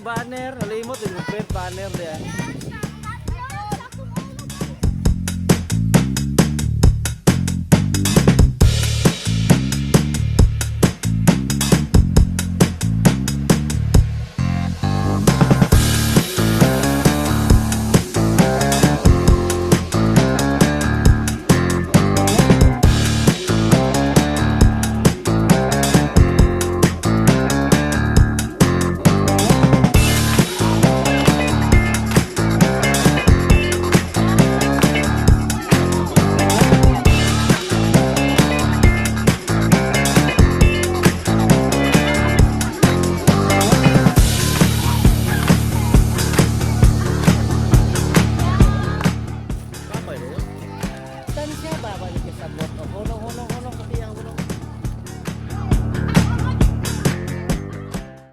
banner, nalimot yung print banner diyan. Tansya ba balik sa bot? Hunong kasi ang hunong.